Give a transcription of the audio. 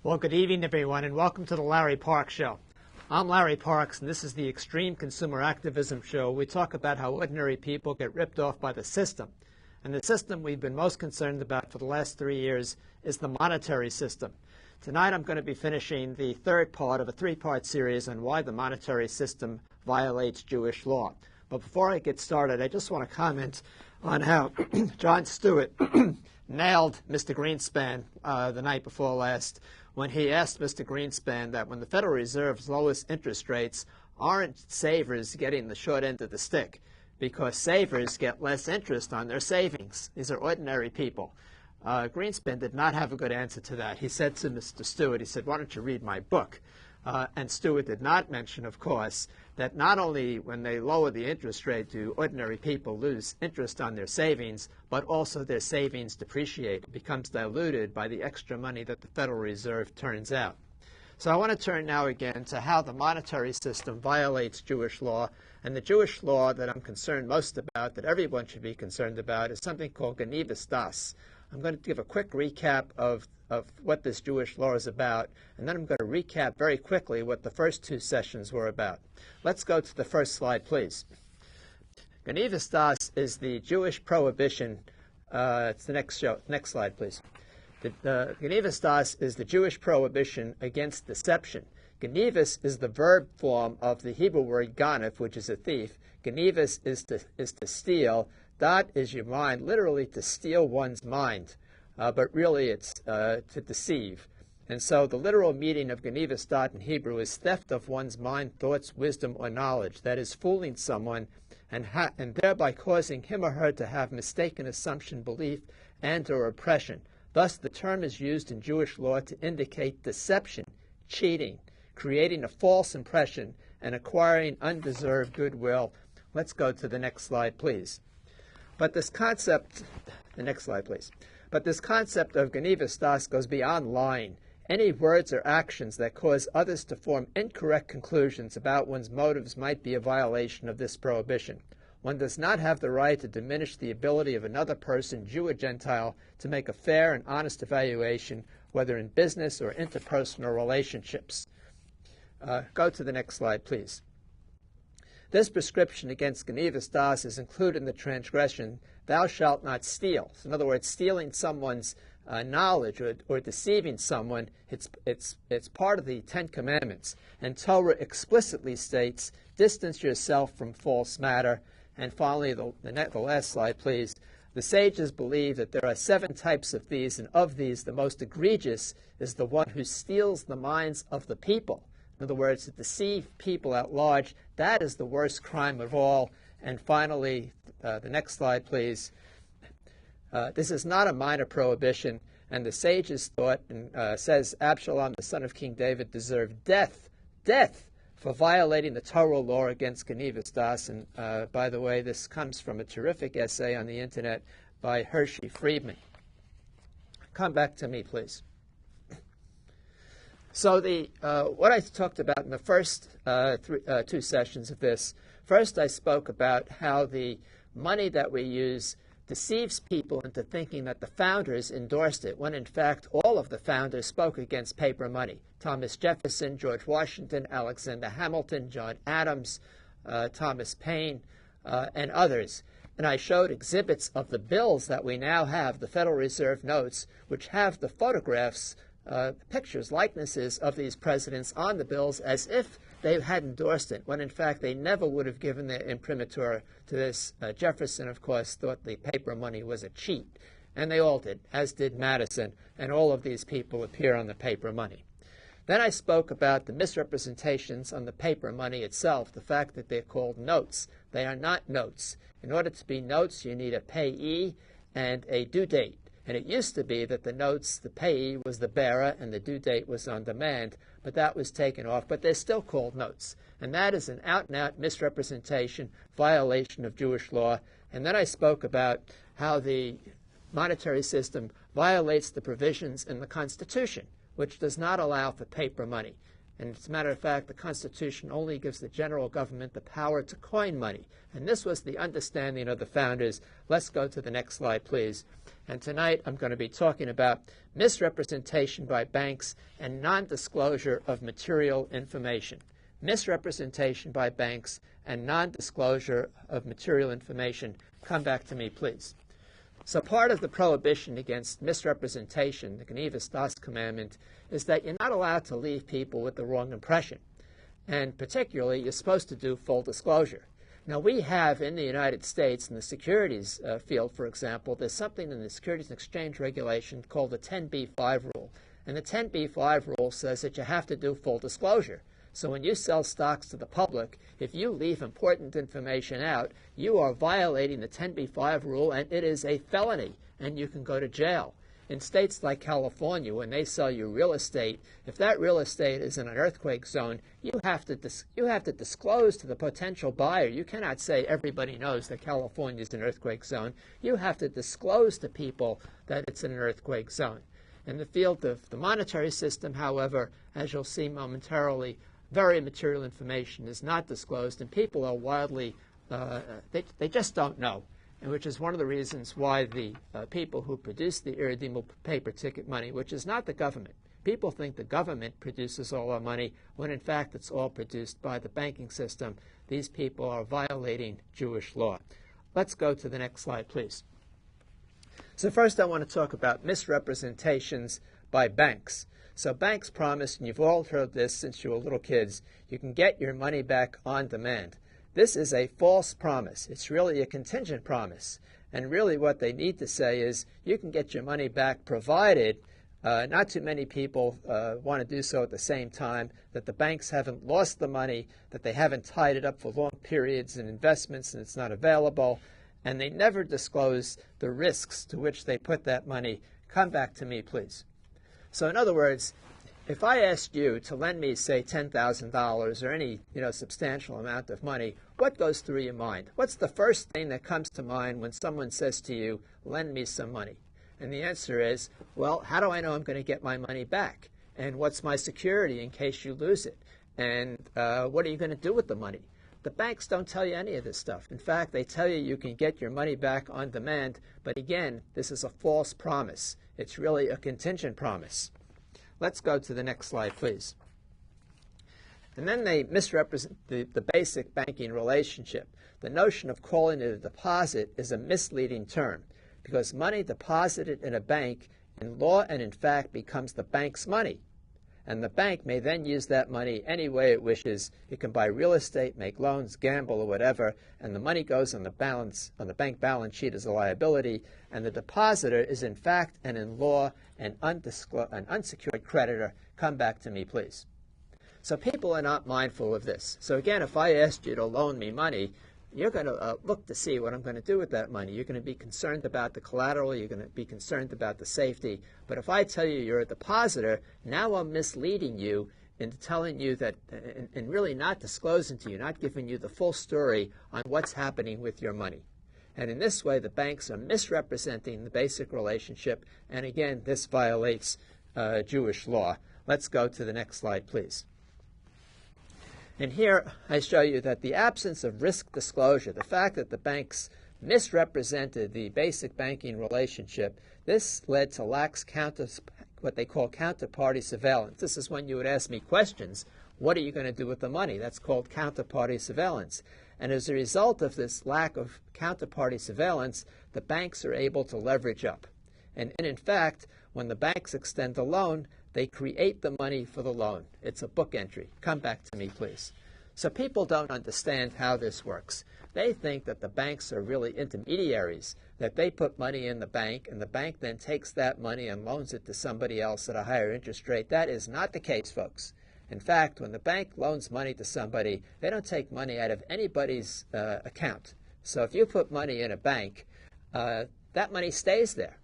Well, good evening, everyone, and welcome to the Larry Parks Show. I'm Larry Parks, and this is the Extreme Consumer Activism Show. We talk about how ordinary people get ripped off by the system. And the system we've been most concerned about for the last 3 years is the monetary system. Tonight I'm going to be finishing the third part of a three-part series on why the monetary system violates Jewish law. But before I get started, I just want to comment on how Jon Stewart nailed Mr. Greenspan the night before last when he asked Mr. Greenspan that when the Federal Reserve's lowest interest rates, aren't savers getting the short end of the stick? Because savers get less interest on their savings. These are ordinary people. Greenspan did not have a good answer to that. He said to Mr. Stewart, he said, why don't you read my book? And Stewart did not mention, of course, that not only when they lower the interest rate do ordinary people lose interest on their savings, but also their savings depreciate. It becomes diluted by the extra money that the Federal Reserve turns out. So I want to turn now again to how the monetary system violates Jewish law. And the Jewish law that I'm concerned most about, that everyone should be concerned about, is something called Genivas Das. I'm going to give a quick recap of what this Jewish law is about, and then I'm going to recap very quickly what the first two sessions were about. Let's go to the first slide, please. Genivas Das is the Jewish prohibition. It's the next slide, please. The Genivas Das is the Jewish prohibition against deception. Genivas is the verb form of the Hebrew word ganef, which is a thief. Genivas is to steal. Dat is your mind, literally to steal one's mind, but really it's to deceive. And so the literal meaning of Genivas Dat in Hebrew is theft of one's mind, thoughts, wisdom, or knowledge. That is fooling someone and thereby causing him or her to have mistaken assumption, belief, and or oppression. Thus, the term is used in Jewish law to indicate deception, cheating, creating a false impression, and acquiring undeserved goodwill. Let's go to the next slide, please. But this concept, the next slide, please. But this concept of Genivas Das goes beyond lying. Any words or actions that cause others to form incorrect conclusions about one's motives might be a violation of this prohibition. One does not have the right to diminish the ability of another person, Jew or Gentile, to make a fair and honest evaluation, whether in business or interpersonal relationships. Go to the next slide, please. This prescription against Genivas Das is included in the transgression, thou shalt not steal. So in other words, stealing someone's knowledge or deceiving someone, it's part of the Ten Commandments. And Torah explicitly states, distance yourself from false matter. And finally, the last slide, please. The sages believe that there are 7 types of these, and of these, the most egregious is the one who steals the minds of the people. In other words, to deceive people at large, that is the worst crime of all. And finally, the next slide, please. This is not a minor prohibition, and the sages thought, and says Absalom, the son of King David, deserved death for violating the Torah law against Genivas Das. And by the way, this comes from a terrific essay on the internet by Hershey Friedman. Come back to me, please. So what I talked about in the first two sessions of this, first I spoke about how the money that we use deceives people into thinking that the founders endorsed it, when in fact all of the founders spoke against paper money. Thomas Jefferson, George Washington, Alexander Hamilton, John Adams, Thomas Paine, and others. And I showed exhibits of the bills that we now have, the Federal Reserve notes, which have the photographs, pictures, likenesses of these presidents on the bills as if they had endorsed it, when in fact they never would have given their imprimatur to this. Jefferson, of course, thought the paper money was a cheat, and they all did, as did Madison, and all of these people appear on the paper money. Then I spoke about the misrepresentations on the paper money itself, the fact that they're called notes. They are not notes. In order to be notes, you need a payee and a due date. And it used to be that the notes, the payee was the bearer and the due date was on demand, but that was taken off. But they're still called notes. And that is an out-and-out misrepresentation, violation of Jewish law. And then I spoke about how the monetary system violates the provisions in the Constitution, which does not allow for paper money. And as a matter of fact, the Constitution only gives the general government the power to coin money. And this was the understanding of the founders. Let's go to the next slide, please. And tonight I'm going to be talking about misrepresentation by banks and non-disclosure of material information. Misrepresentation by banks and non-disclosure of material information. Come back to me, please. So part of the prohibition against misrepresentation, the Genevas Das Commandment, is that you're not allowed to leave people with the wrong impression. And particularly, you're supposed to do full disclosure. Now, we have in the United States, in the securities field, for example, there's something in the Securities and Exchange Regulation called the 10b-5 rule. And the 10b-5 rule says that you have to do full disclosure. So when you sell stocks to the public, if you leave important information out, you are violating the 10b-5 rule, and it is a felony, and you can go to jail. In states like California, when they sell you real estate, if that real estate is in an earthquake zone, you have to disclose to the potential buyer. You cannot say everybody knows that California is an earthquake zone. You have to disclose to people that it's in an earthquake zone. In the field of the monetary system, however, as you'll see momentarily, very material information is not disclosed, and people are wildly, they just don't know, and which is one of the reasons why the people who produce the irredeemable paper ticket money, which is not the government. People think the government produces all our money, when in fact it's all produced by the banking system. These people are violating Jewish law. Let's go to the next slide, please. So first I want to talk about misrepresentations by banks. So banks promise, and you've all heard this since you were little kids, you can get your money back on demand. This is a false promise. It's really a contingent promise. And really what they need to say is you can get your money back provided not too many people want to do so at the same time, that the banks haven't lost the money, that they haven't tied it up for long periods in investments and it's not available, and they never disclose the risks to which they put that money. Come back to me, please. So in other words, if I asked you to lend me, say, $10,000 or any substantial amount of money, what goes through your mind? What's the first thing that comes to mind when someone says to you, lend me some money? And the answer is, well, how do I know I'm going to get my money back? And what's my security in case you lose it? And what are you going to do with the money? The banks don't tell you any of this stuff. In fact, they tell you you can get your money back on demand, but again, this is a false promise. It's really a contingent promise. Let's go to the next slide, please. And then they misrepresent the basic banking relationship. The notion of calling it a deposit is a misleading term, because money deposited in a bank in law and in fact becomes the bank's money. And the bank may then use that money any way it wishes. It can buy real estate, make loans, gamble, or whatever, and the money goes on the bank balance sheet as a liability, and the depositor is in fact and in law an unsecured creditor. Come back to me, please. So people are not mindful of this. So again, if I asked you to loan me money, you're going to look to see what I'm going to do with that money. You're going to be concerned about the collateral. You're going to be concerned about the safety. But if I tell you you're a depositor, now I'm misleading you into telling you that, and really not disclosing to you, not giving you the full story on what's happening with your money. And in this way, the banks are misrepresenting the basic relationship. And again, this violates Jewish law. Let's go to the next slide, please. And here I show you that the absence of risk disclosure, the fact that the banks misrepresented the basic banking relationship, this led to lax what they call counterparty surveillance. This is when you would ask me questions, what are you going to do with the money? That's called counterparty surveillance. And as a result of this lack of counterparty surveillance, the banks are able to leverage up. And in fact, when the banks extend a loan, they create the money for the loan. It's a book entry. Come back to me, please. So people don't understand how this works. They think that the banks are really intermediaries, that they put money in the bank, and the bank then takes that money and loans it to somebody else at a higher interest rate. That is not the case, folks. In fact, when the bank loans money to somebody, they don't take money out of anybody's account. So if you put money in a bank, that money stays there.